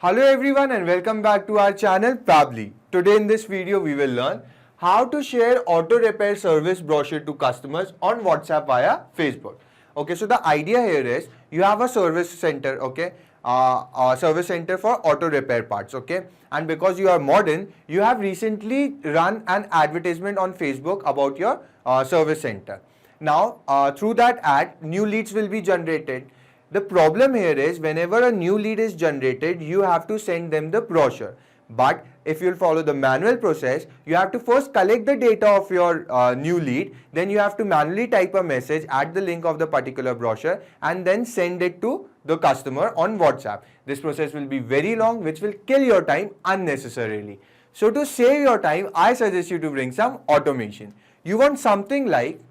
Hello everyone and welcome back to our channel Pably. Today in this video we will learn how to share auto repair service brochure to customers on WhatsApp via Facebook. Okay, so the idea here is you have a service center, okay, a service center for auto repair parts, okay, and because you are modern, you have recently run an advertisement on Facebook about your service center. Now, through that ad, new leads will be generated. The problem here is whenever a new lead is generated, you have to send them the brochure. But if you'll follow the manual process, you have to first collect the data of your new lead, then you have to manually type a message, add the link of the particular brochure and then send it to the customer on WhatsApp. This process will be very long, which will kill your time unnecessarily. So to save your time, I suggest you to bring some automation. You want something like,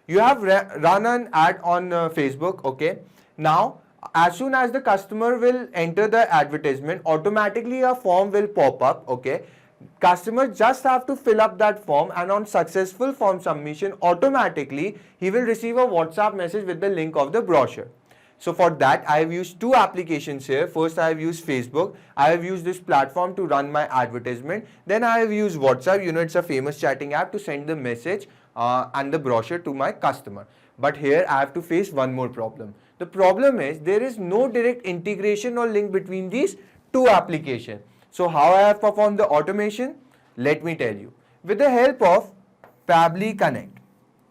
you have run an ad on Facebook, okay. Now, as soon as the customer will enter the advertisement, automatically a form will pop up, okay. Customer just have to fill up that form and on successful form submission, automatically he will receive a WhatsApp message with the link of the brochure. So for that, I have used two applications here. First, I have used Facebook. I have used this platform to run my advertisement. Then I have used WhatsApp. You know, it's a famous chatting app to send the message and the brochure to my customer. But here I have to face one more problem. The problem is there is no direct integration or link between these two applications. So how I have performed the automation? Let me tell you. With the help of Pably Connect.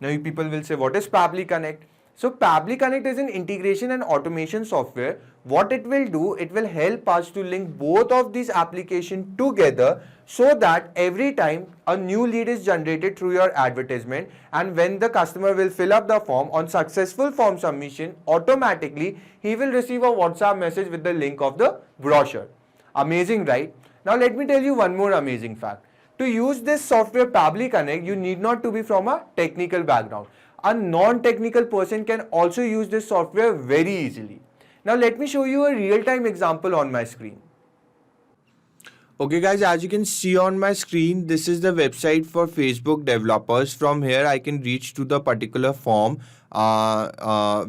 Now you people will say, what is Pably Connect? So Pably Connect is an integration and automation software. What it will do, it will help us to link both of these applications together so that every time a new lead is generated through your advertisement and when the customer will fill up the form on successful form submission, automatically he will receive a WhatsApp message with the link of the brochure. Amazing, right? Now let me tell you one more amazing fact. To use this software Pably Connect, you need not to be from a technical background. A non-technical person can also use this software very easily. Now let me show you a real-time example on my screen. Okay guys, as you can see on my screen, this is the website for Facebook developers. From here I can reach to the particular form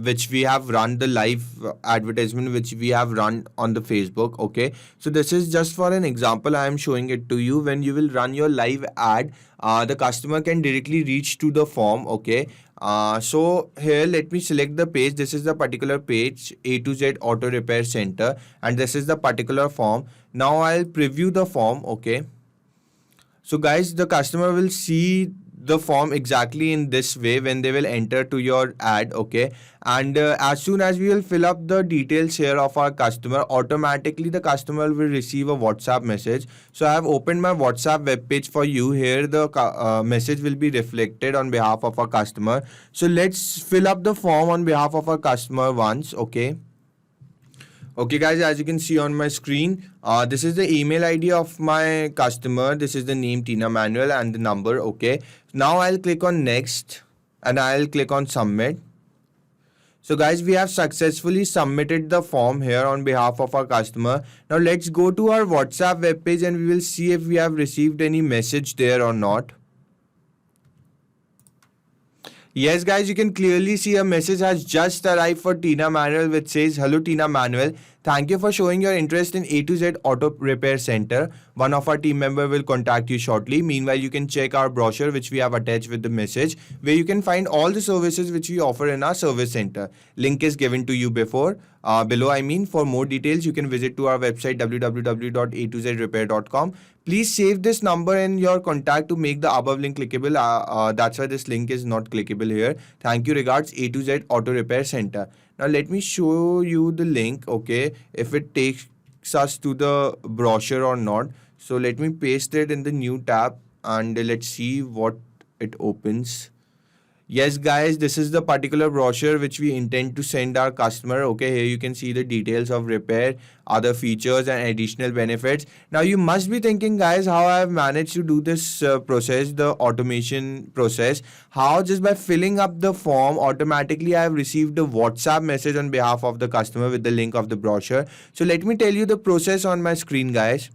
which we have run the live advertisement which we have run on the Facebook. Okay, so this is just for an example. I am showing it to you. When you will run your live ad, the customer can directly reach to the form. Okay, so here let me select the page. This is the particular page, A to Z Auto Repair Center, and this is the particular form. Now I'll preview the form. Okay, so guys, the customer will see the form exactly in this way when they will enter to your ad. Okay, and as soon as we will fill up the details here of our customer, automatically the customer will receive a WhatsApp message. So I have opened my WhatsApp web page for you. Here the message will be reflected on behalf of our customer. So let's fill up the form on behalf of our customer once. Okay guys, as you can see on my screen, this is the email ID of my customer. This is the name Tina Manuel and the number. Okay, now I'll click on next and I'll click on submit. So guys, we have successfully submitted the form here on behalf of our customer. Now let's go to our WhatsApp webpage and we will see if we have received any message there or not. Yes guys, you can clearly see a message has just arrived for Tina Manuel which says, "Hello Tina Manuel, thank you for showing your interest in A to Z Auto Repair Center. One of our team member will contact you shortly. Meanwhile, you can check our brochure which we have attached with the message where you can find all the services which we offer in our service center. Link is given to you below. For more details, you can visit to our website www.a2zrepair.com. Please save this number in your contact to make the above link clickable. That's why this link is not clickable here. Thank you. Regards, A to Z Auto Repair Center." Now let me show you the link. Okay, if it takes us to the brochure or not. So let me paste it in the new tab and let's see what it opens. Yes guys, this is the particular brochure which we intend to send our customer. Okay, here you can see the details of repair, other features and additional benefits. Now you must be thinking guys, how I have managed to do this process, the automation process. How? Just by filling up the form, automatically I have received a WhatsApp message on behalf of the customer with the link of the brochure. So let me tell you the process on my screen guys.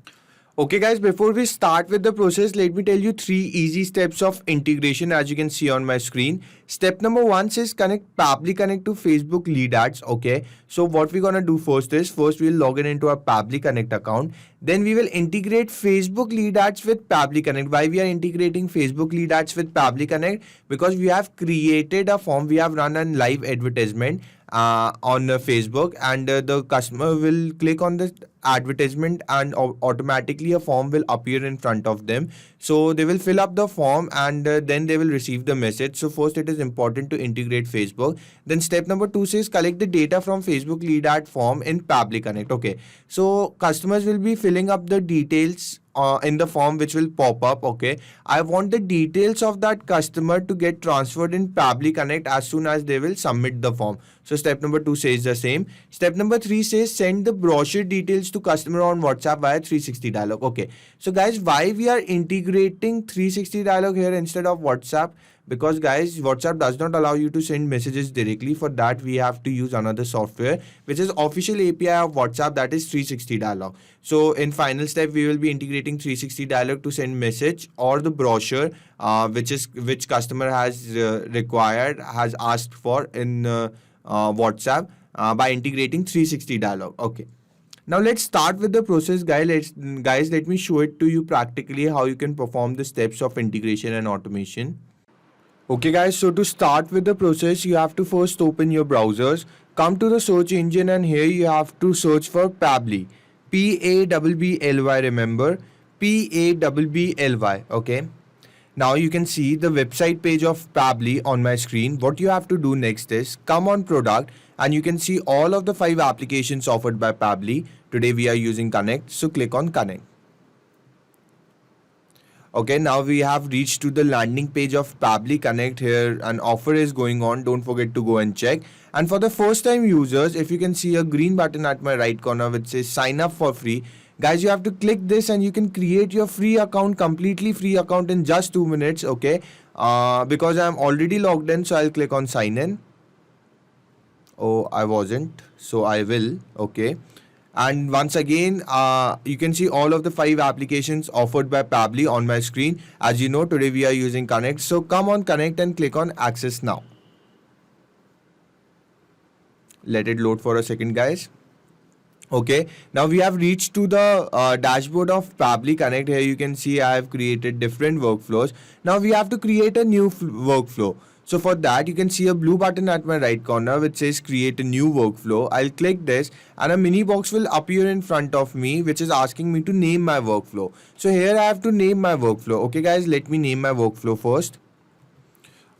Okay guys, before we start with the process, let me tell you 3 easy steps of integration as you can see on my screen. Step number 1 says Pabbly connect to Facebook lead ads. Okay, so what we're gonna do first is, we'll log into our Pabbly Connect account. Then we will integrate Facebook lead ads with Pabbly Connect. Why we are integrating Facebook lead ads with Pabbly Connect? Because we have created a form, we have run a live advertisement on Facebook, and the customer will click on the advertisement and automatically a form will appear in front of them. So they will fill up the form and then they will receive the message. So first it is important to integrate Facebook. Then step number 2 says collect the data from Facebook lead ad form in Pabbly Connect. Okay, so customers will be filling up the details in the form which will pop up. Okay, I want the details of that customer to get transferred in Pabbly Connect as soon as they will submit the form. So step number 2 says the same. Step number 3 says send the brochure details to customer on WhatsApp via 360 dialog. Okay, so guys, why we are integrating 360 dialog here instead of WhatsApp? Because guys, WhatsApp does not allow you to send messages directly. For that we have to use another software which is official API of WhatsApp, that is 360 dialog. So in final step we will be integrating 360 dialog to send message or the brochure which customer has has asked for in WhatsApp by integrating 360 dialog. Okay, now let's start with the process, guys. Let me show it to you practically how you can perform the steps of integration and automation. Okay guys, so to start with the process, you have to first open your browsers, come to the search engine, and here you have to search for Pabbly. Pabbly, remember, Pabbly. Okay, now you can see the website page of Pabbly on my screen. What you have to do next is come on product, and you can see all of the 5 applications offered by Pabbly. Today we are using Connect, so click on Connect. Okay, now we have reached to the landing page of Pabbly Connect. Here an offer is going on, don't forget to go and check. And for the first time users, if you can see a green button at my right corner which says sign up for free, guys, you have to click this and you can create your free account, completely free account in just 2 minutes. Okay, because I'm already logged in, so I'll click on sign in. Oh, I wasn't, so I will. Okay, and once again you can see all of the 5 applications offered by Pabbly on my screen. As you know, today we are using Connect, so come on Connect and click on access now. Let it load for a second, guys. Okay, now we have reached to the dashboard of Pabbly Connect. Here you can see I have created different workflows. Now we have to create a new workflow. So for that, you can see a blue button at my right corner which says create a new workflow. I'll click this and a mini box will appear in front of me which is asking me to name my workflow. So here I have to name my workflow. Okay guys, let me name my workflow first.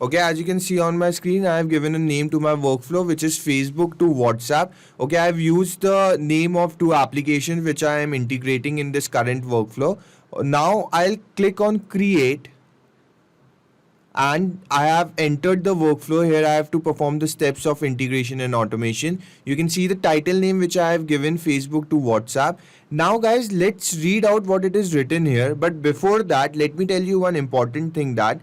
Okay, as you can see on my screen, I have given a name to my workflow which is Facebook to WhatsApp. Okay, I have used the name of 2 applications which I am integrating in this current workflow. Now I'll click on create. And I have entered the workflow. Here I have to perform the steps of integration and automation. You can see the title name which I have given, Facebook to WhatsApp. Now guys, let's read out what it is written here. But before that, let me tell you one important thing, that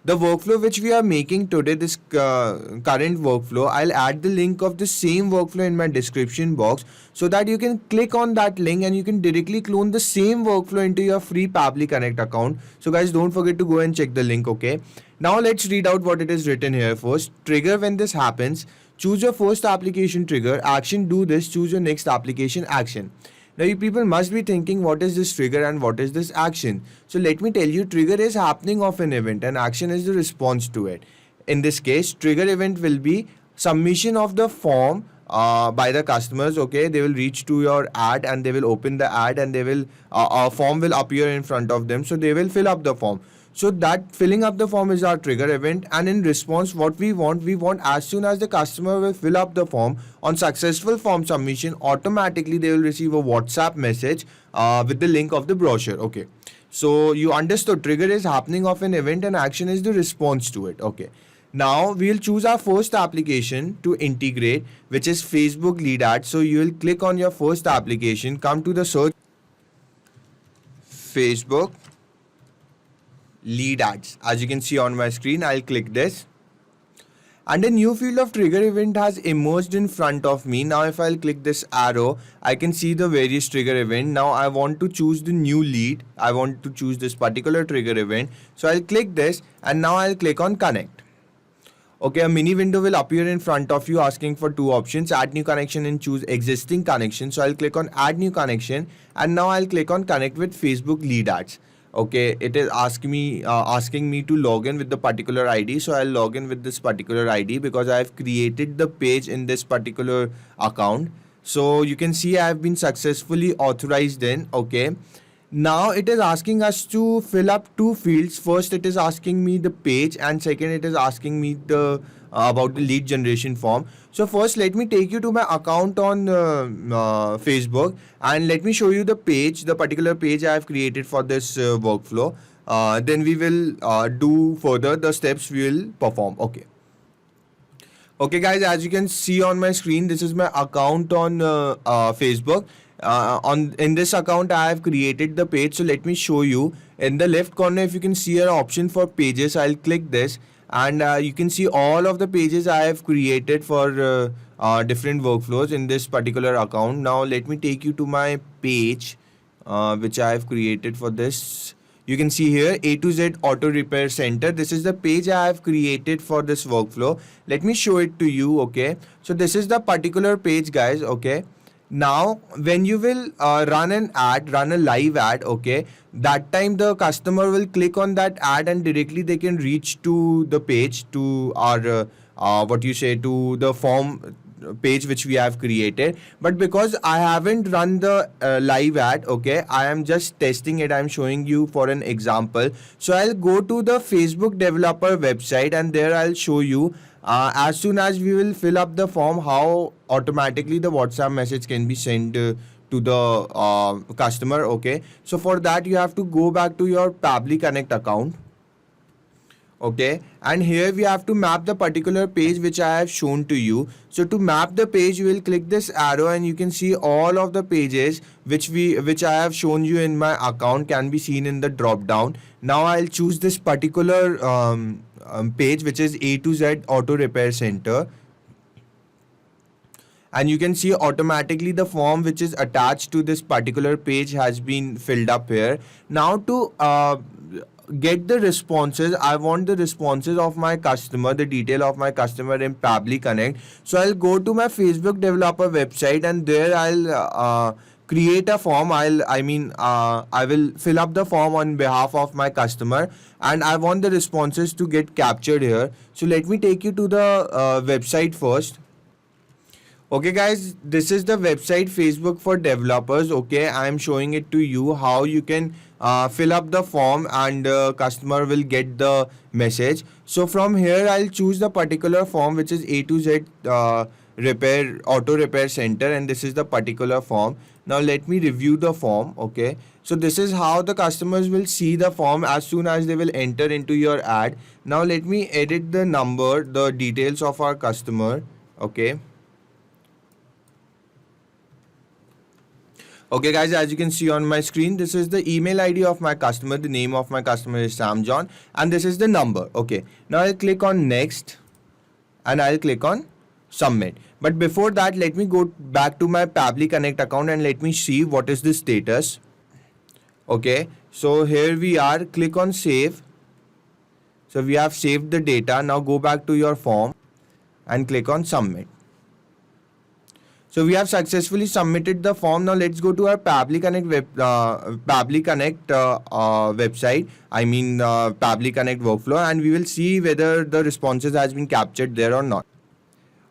the workflow which we are making today, this current workflow, I'll add the link of the same workflow in my description box so that you can click on that link and you can directly clone the same workflow into your free Pabbly Connect account. So guys, don't forget to go and check the link. Okay, now let's read out what it is written here first. Trigger when this happens. Choose your first application trigger. Action, do this. Choose your next application action. Now you people must be thinking, what is this trigger and what is this action? So let me tell you, trigger is happening of an event and action is the response to it. In this case, trigger event will be submission of the form by the customers. Okay, they will reach to your ad and they will open the ad and they will a form will appear in front of them, so they will fill up the form. So that filling up the form is our trigger event, and in response what we want as soon as the customer will fill up the form, on successful form submission, automatically they will receive a WhatsApp message with the link of the brochure. Okay, so you understood, trigger is happening of an event and action is the response to it. Okay, now we will choose our first application to integrate, which is Facebook lead ads. So you will click on your first application, come to the search, Facebook lead ads. As you can see on my screen, I'll click this and a new field of trigger event has emerged in front of me. Now if I'll click this arrow, I can see the various trigger event. Now I want to choose the new lead. I want to choose this particular trigger event. So I'll click this and now I'll click on connect. Okay, a mini window will appear in front of you asking for two options, add new connection and choose existing connection. So I'll click on add new connection and now I'll click on connect with Facebook lead ads. Okay, it is asking me to log in with the particular ID. So I'll log in with this particular ID because I've created the page in this particular account. So you can see I've been successfully authorized in. Okay. Now it is asking us to fill up two fields. First, it is asking me the page, and second, it is asking me the about the lead generation form. So first, let me take you to my account on Facebook, and let me show you the page, the particular page I have created for this workflow. Then we will do further the steps we will perform. Okay. Okay, guys, as you can see on my screen, this is my account on Facebook. In this account I have created the page, so let me show you. In the left corner, if you can see an option for pages, I'll click this and you can see all of the pages I have created for different workflows in this particular account. Now let me take you to my page which I have created for this. You can see here A to Z Auto Repair Center. This is the page I have created for this workflow. Let me show it to you. Okay, so this is the particular page, guys. Okay, now when you will run a live ad, okay, that time the customer will click on that ad and directly they can reach to the page, to our to the form page which we have created. But because I haven't run the live ad, okay, I am just testing it. I'm showing you for an example. So I'll go to the Facebook developer website and there I'll show you as soon as we will fill up the form, how automatically the WhatsApp message can be sent to the customer. Okay, so for that you have to go back to your Pabbly Connect account. Okay, and here we have to map the particular page which I have shown to you. So to map the page, you will click this arrow and you can see all of the pages which I have shown you in my account can be seen in the drop down. Now I'll choose this particular page which is A to Z Auto Repair Center. And you can see automatically the form which is attached to this particular page has been filled up here. Now to get the responses, I want the responses of my customer, the detail of my customer in Pabbly Connect. So I'll go to my Facebook developer website and there I'll create a form. I will fill up the form on behalf of my customer and I want the responses to get captured here. So let me take you to the website first. Okay, guys, this is the website Facebook for developers. Okay, I am showing it to you how you can fill up the form and customer will get the message. So from here I'll choose the particular form which is A to Z Auto Repair Center, and this is the particular form. Now let me review the form. Okay, so this is how the customers will see the form as soon as they will enter into your ad. Now let me edit the number, the details of our customer. Okay. Okay, guys, as you can see on my screen, this is the email ID of my customer. The name of my customer is Sam John and this is the number. Okay, now I'll click on next and I'll click on submit. But before that, let me go back to my Pabbly Connect account and let me see what is the status. Okay, so here we are. Click on save. So we have saved the data. Now go back to your form and click on submit. So we have successfully submitted the form. Now let's go to our Pabbly Connect website. Pabbly Connect workflow, and we will see whether the responses has been captured there or not.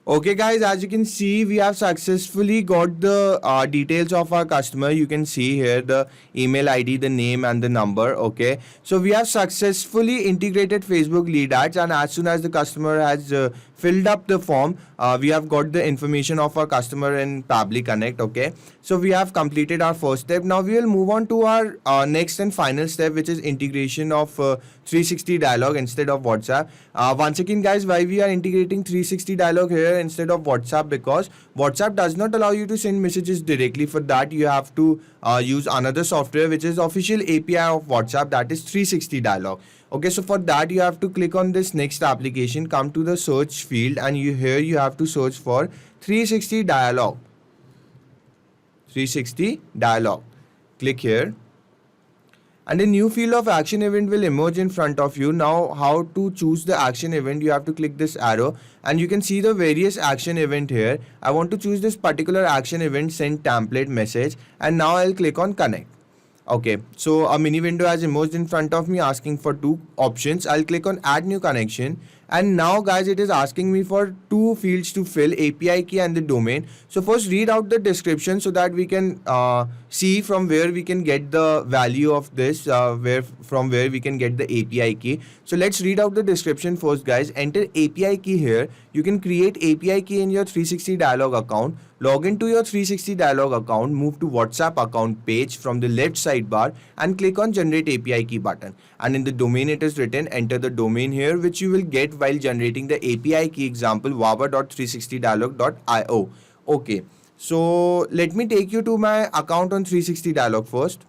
Okay, guys, as you can see, we have successfully got the details of our customer. You can see here the email ID, the name and the number. Okay, so we have successfully integrated Facebook lead ads, and as soon as the customer has filled up the form, we have got the information of our customer in Pabbly Connect. Okay, so we have completed our first step. Now we will move on to our next and final step, which is integration of 360 dialogue instead of WhatsApp. Once again, guys, why we are integrating 360 dialogue here instead of WhatsApp? Because WhatsApp does not allow you to send messages directly. For that, you have to use another software which is official API of WhatsApp, that is 360 dialogue. Okay, so for that you have to click on this next application, come to the search field, and here you have to search for 360 dialog. 360 dialog. Click here. And a new field of action event will emerge in front of you. Now, how to choose the action event? You have to click this arrow and you can see the various action event here. I want to choose this particular action event, send template message, and now I'll click on connect. Okay, so a mini window has emerged in front of me asking for two options. I'll click on add new connection, and now guys it is asking me for two fields to fill, API key and the domain. So first read out the description so that we can see from where we can get the value of this, from where we can get the API key. So let's read out the description first guys. Enter API key here. You can create API key in your 360 dialog account. Log into your 360 dialog account, move to WhatsApp account page from the left sidebar and click on generate API key button. And in the domain it is written, enter the domain here which you will get while generating the API key, example wawa.360dialog.io. Okay, so let me take you to my account on 360 dialog first.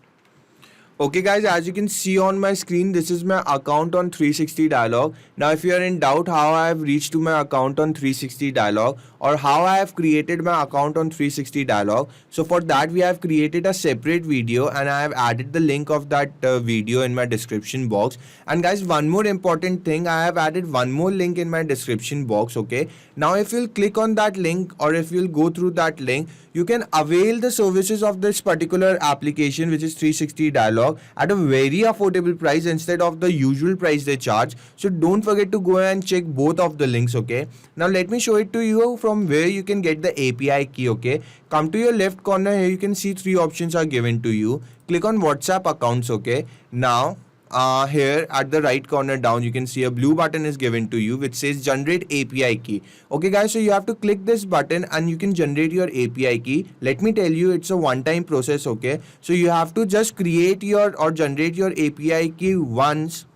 Okay guys, as you can see on my screen, this is my account on 360 dialog. Now if you are in doubt how I have reached to my account on 360 dialog or how I have created my account on 360 dialog, so for that we have created a separate video and I have added the link of that video in my description box. And guys, one more important thing, I have added one more link in my description box. Okay, now if you'll click on that link or if you'll go through that link, you can avail the services of this particular application which is 360 dialog at a very affordable price instead of the usual price they charge. So don't forget to go and check both of the links. Okay, now let me show it to you from where you can get the API key. Okay, come to your left corner here, you can see three options are given to you. Click on WhatsApp accounts. Okay, now here at the right corner down you can see a blue button is given to you which says generate API key. Okay guys, so you have to click this button and you can generate your API key. Let me tell you, it's a one-time process. Okay, so you have to just create your or generate your API key once,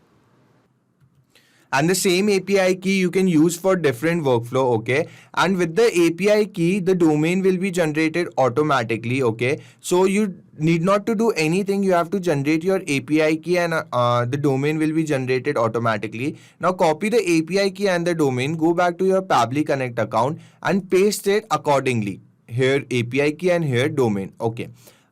and the same API key you can use for different workflow. Okay, and with the API key the domain will be generated automatically. Okay, so you need not to do anything, you have to generate your API key and the domain will be generated automatically. Now copy the API key and the domain, go back to your Pabbly Connect account and paste it accordingly. Here API key and here domain. Okay.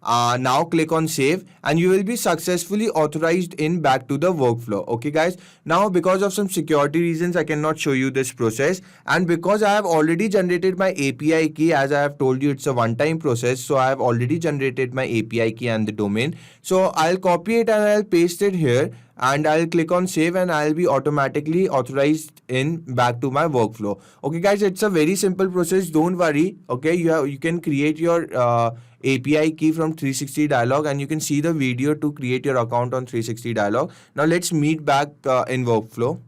Now click on save and you will be successfully authorized in back to the workflow. Okay guys, now because of some security reasons I cannot show you this process, and because I have already generated my API key, as I have told you it's a one-time process, so I have already generated my API key and the domain. So I'll copy it and I'll paste it here and I'll click on save and I'll be automatically authorized in back to my workflow. Okay guys, it's a very simple process, don't worry. Okay, you can create your API key from 360 dialog and you can see the video to create your account on 360 dialog. Now let's meet back in workflow.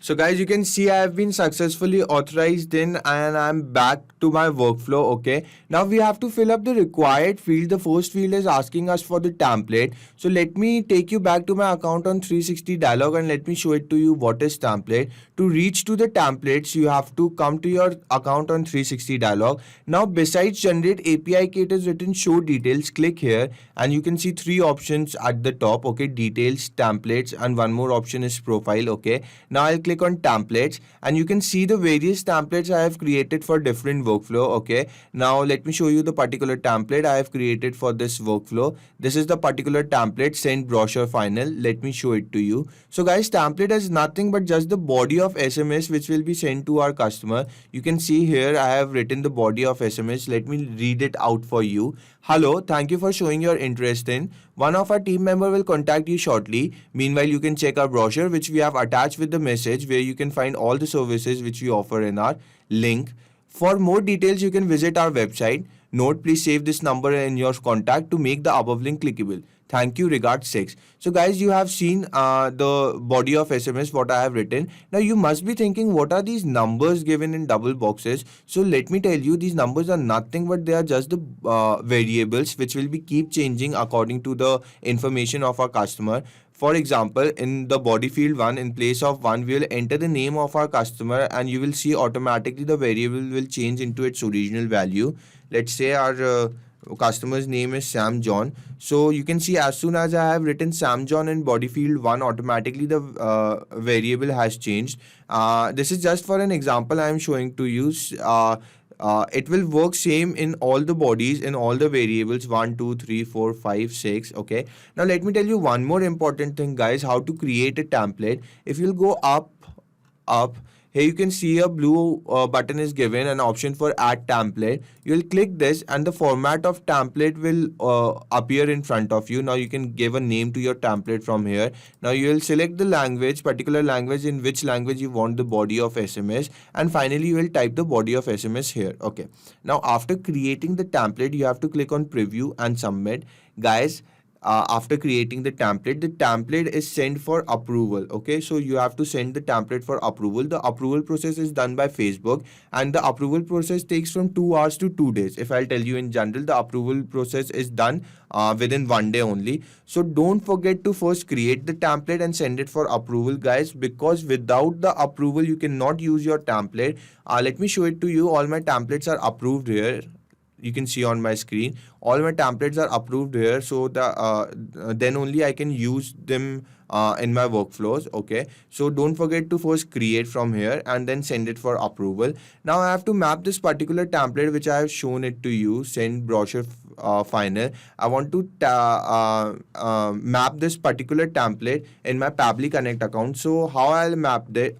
So guys, you can see I have been successfully authorized in and I'm back to my workflow. Okay, now we have to fill up the required field. The first field is asking us for the template. So let me take you back to my account on 360 dialog and let me show it to you what is template. To reach to the templates, you have to come to your account on 360 dialog. Now besides generate API key, it is written show details. Click here and you can see three options at the top. Okay, details, templates, and one more option is profile. Okay, now I'll click on templates and you can see the various templates I have created for different workflow. Okay, now let me show you the particular template I have created for this workflow. This is the particular template, send brochure final. Let me show it to you. So guys, template is nothing but just the body of SMS which will be sent to our customer. You can see here I have written the body of SMS. Let me read it out for you. Hello, thank you for showing your interest in. One of our team member will contact you shortly. Meanwhile, you can check our brochure which we have attached with the message where you can find all the services which we offer in our link. For more details, you can visit our website. Note, please save this number in your contact to make the above link clickable. Thank you, regards 6. So guys, you have seen the body of SMS what I have written. Now you must be thinking, what are these numbers given in double boxes? So let me tell you, these numbers are nothing but they are just the variables which will be keep changing according to the information of our customer. For example, in the body field 1, in place of 1, we will enter the name of our customer and you will see automatically the variable will change into its original value. Let's say our customer's name is Sam John. So you can see as soon as I have written Sam John in body field 1, automatically the variable has changed. This is just for an example I am showing to you. It will work same in all the bodies, in all the variables 1, 2, 3, 4, 5, 6. Okay. Now let me tell you one more important thing, guys, how to create a template. If you'll go up, here you can see a blue button is given, an option for add template. You'll click this and the format of template will appear in front of you. Now you can give a name to your template from here. Now you will select the language, particular language, in which language you want the body of SMS, and finally you will type the body of SMS here. Okay. Now after creating the template, you have to click on preview and submit. Guys, after creating the template is sent for approval. Okay, so you have to send the template for approval. The approval process is done by Facebook, and the approval process takes from 2 hours to 2 days. If I'll tell you in general, the approval process is done within 1 day only. So don't forget to first create the template and send it for approval, guys, because without the approval you cannot use your template. Let me show it to you. All my templates are approved here. You can see on my screen all my templates are approved here, so then only I can use them in my workflows. Okay, so don't forget to first create from here and then send it for approval. Now I have to map this particular template which I have shown it to you, send brochure final. I want to map this particular template in my Pabbly Connect account. So how I'll map it,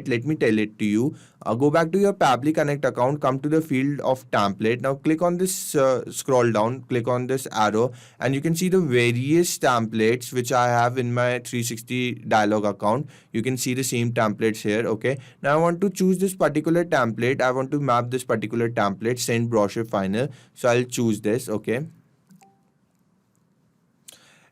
let me tell it to you. Go back to your Pabbly Connect account, come to the field of template. Now click on this, scroll down, click on this arrow, and you can see the various templates which I have in my 360 Dialog account. You can see the same templates here. Okay, now I want to choose this particular template. I want to map this particular template, send brochure final. So I'll choose this. Okay.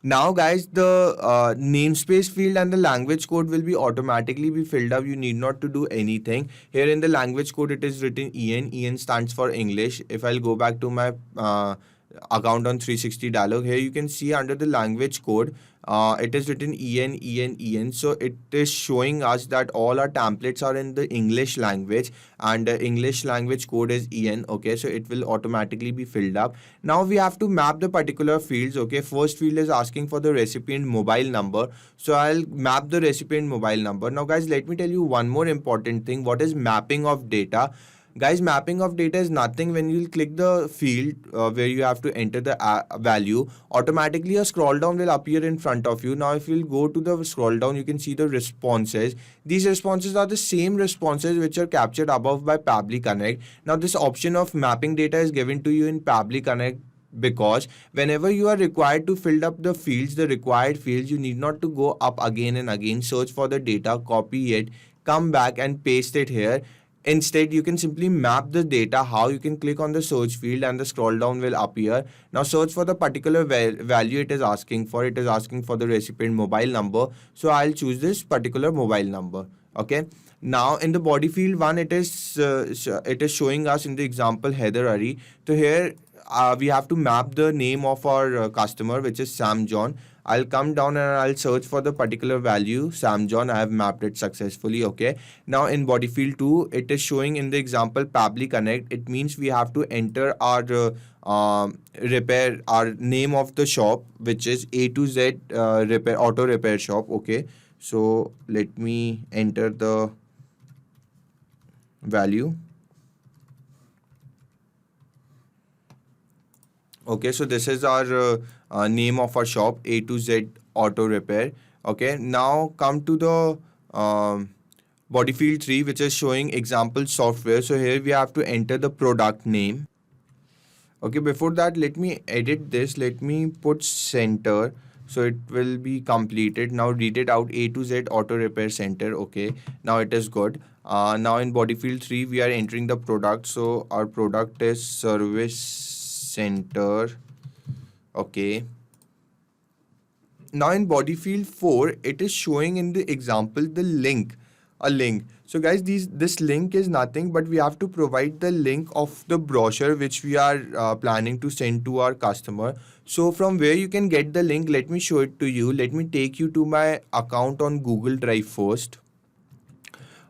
Now guys, the namespace field and the language code will be automatically be filled up. You need not to do anything. Here in the language code it is written EN. EN stands for English. If I'll go back to my account on 360 Dialog, here you can see under the language code it is written EN. So it is showing us that all our templates are in the English language, and the English language code is EN. Okay, so it will automatically be filled up. Now we have to map the particular fields. Okay, first field is asking for the recipient mobile number, so I'll map the recipient mobile number. Now guys, let me tell you one more important thing. What is mapping of data? Guys, mapping of data is nothing. When you click the field where you have to enter the value, automatically a scroll down will appear in front of you. Now if you go to the scroll down, you can see the responses. These responses are the same responses which are captured above by Pabbly Connect. Now this option of mapping data is given to you in Pabbly Connect because whenever you are required to fill up the fields, the required fields, you need not to go up again and again, search for the data, copy it, come back and paste it here. Instead, you can simply map the data. How? You can click on the search field and the scroll down will appear. Now search for the particular value it is asking for. It is asking for the recipient mobile number. So I'll choose this particular mobile number. Okay. Now in the body field 1, it is showing us in the example Heather Ari. So here we have to map the name of our customer, which is Sam John. I'll come down and I'll search for the particular value, Sam John. I have mapped it successfully. Okay. Now in body field 2, it is showing in the example Pabbly Connect. It means we have to enter our repair, our name of the shop, which is A to Z repair, auto repair shop. Okay. So let me enter the value. Okay, so this is our name of our shop, A to Z Auto Repair. Okay, now come to the body field 3, which is showing example software. So here we have to enter the product name. Okay, before that, let me edit this. Let me put center, so it will be completed. Now read it out, A to Z Auto Repair Center. Okay, now it is good. Now in body field 3, we are entering the product. So our product is service center. Okay, now in body field 4, it is showing in the example the link, a link. So guys, this link is nothing but we have to provide the link of the brochure which we are planning to send to our customer. So from where you can get the link, let me show it to you. Let me take you to my account on Google Drive first.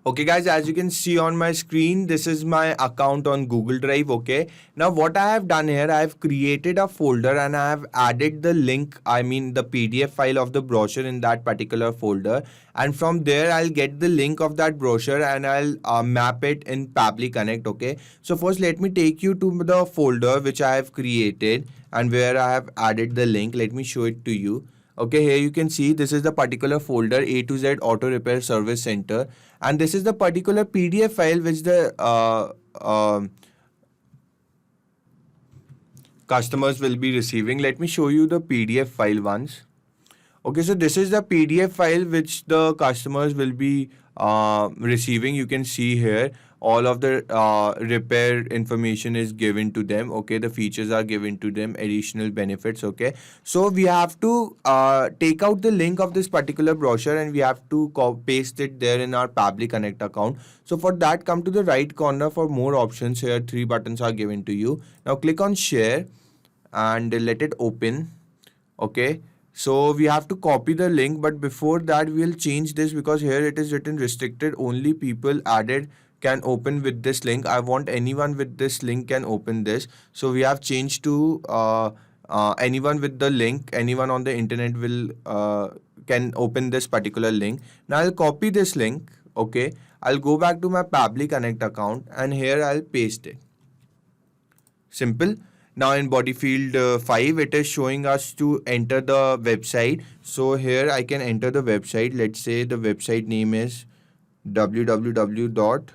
Okay guys, as you can see on my screen, this is my account on Google Drive. Okay, now what I have done here, I have created a folder and I have added the link, I mean the PDF file of the brochure in that particular folder, and from there I'll get the link of that brochure and I'll map it in Pabbly Connect. Okay, so first let me take you to the folder which I have created and where I have added the link. Let me show it to you. Okay, here you can see this is the particular folder A to Z Auto Repair Service Center, and this is the particular PDF file which the customers will be receiving. Let me show you the PDF file once. Okay, so this is the PDF file which the customers will be receiving. You can see here all of the repair information is given to them. Okay, the features are given to them, additional benefits. Okay, so we have to take out the link of this particular brochure and we have to paste it there in our Pabbly Connect account. So for that, come to the right corner for more options. Here 3 buttons are given to you. Now click on share and let it open. Okay, so we have to copy the link, but before that we'll change this because here it is written restricted, only people added can open with this link. I want anyone with this link can open this. So we have changed to anyone with the link, anyone on the internet will can open this particular link. Now I'll copy this link. Okay, I'll go back to my Pabbly Connect account and here I'll paste it. Simple. Now in body field 5, it is showing us to enter the website. So here I can enter the website. Let's say the website name is www.A2Z.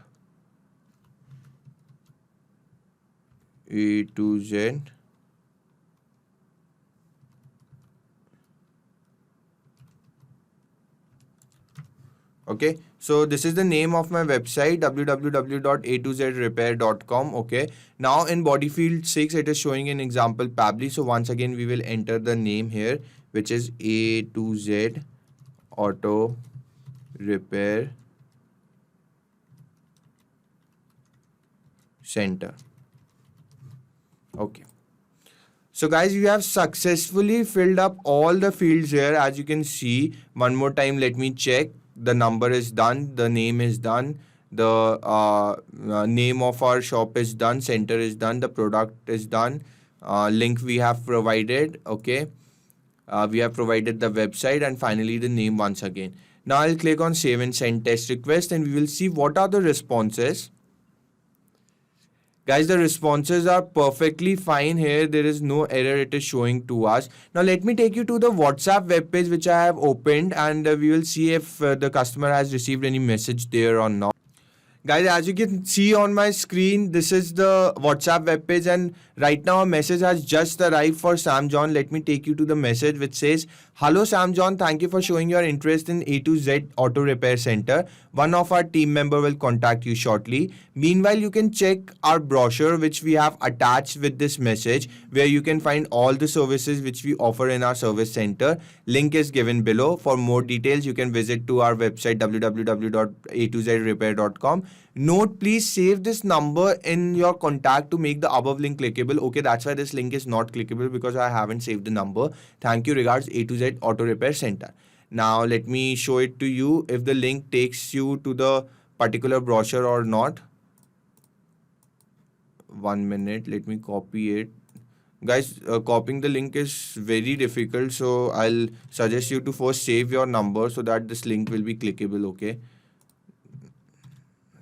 Okay, so this is the name of my website, www.a2zrepair.com. Okay, now in body field 6, it is showing an example Pabbly. So once again, we will enter the name here, which is A2Z Auto Repair Center. Okay. So guys, you have successfully filled up all the fields here. As you can see, one more time, let me check. The number is done, the name is done, the name of our shop is done, center is done, the product is done, link we have provided. Okay, we have provided the website and finally the name once again. Now I'll click on save and send test request and we will see what are the responses. Guys, the responses are perfectly fine here. There is no error it is showing to us. Now, let me take you to the WhatsApp web page which I have opened and we will see if the customer has received any message there or not. Guys, as you can see on my screen, this is the WhatsApp web page and right now a message has just arrived for Sam John. Let me take you to the message which says, "Hello Sam John, thank you for showing your interest in A2Z Auto Repair Center. One of our team member will contact you shortly. Meanwhile, you can check our brochure which we have attached with this message where you can find all the services which we offer in our service center. Link is given below. For more details, you can visit to our website www.a2zrepair.com. Note, please save this number in your contact to make the above link clickable." Okay, that's why this link is not clickable because I haven't saved the number. Thank you, regards, A2Z Auto Repair Center. Now let me show it to you if the link takes you to the particular brochure or not. 1 minute, let me copy it. Guys, copying the link is very difficult, so I'll suggest you to first save your number so that this link will be clickable. Okay,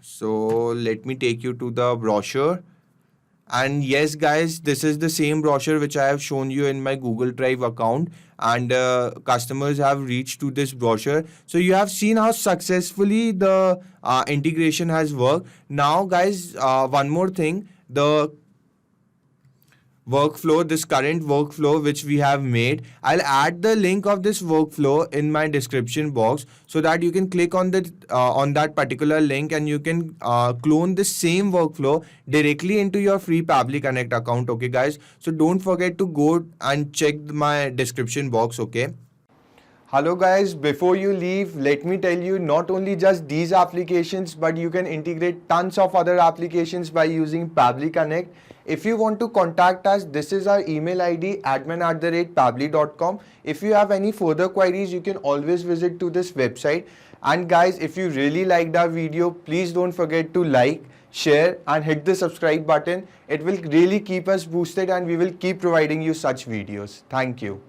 so let me take you to the brochure. And yes guys, this is the same brochure which I have shown you in my Google Drive account and customers have reached to this brochure. So you have seen how successfully the integration has worked. Now guys, one more thing, the workflow, this current workflow which we have made, I'll add the link of this workflow in my description box so that you can click on that particular link and you can clone the same workflow directly into your free Pabbly Connect account. Okay guys, so don't forget to go and check my description box. Okay. Hello guys, before you leave, let me tell you, not only just these applications, but you can integrate tons of other applications by using Pabbly Connect. If you want to contact us, this is our email ID admin@pabbly.com. If you have any further queries, you can always visit to this website. And guys, if you really liked our video, please don't forget to like, share and hit the subscribe button. It will really keep us boosted and we will keep providing you such videos. Thank you.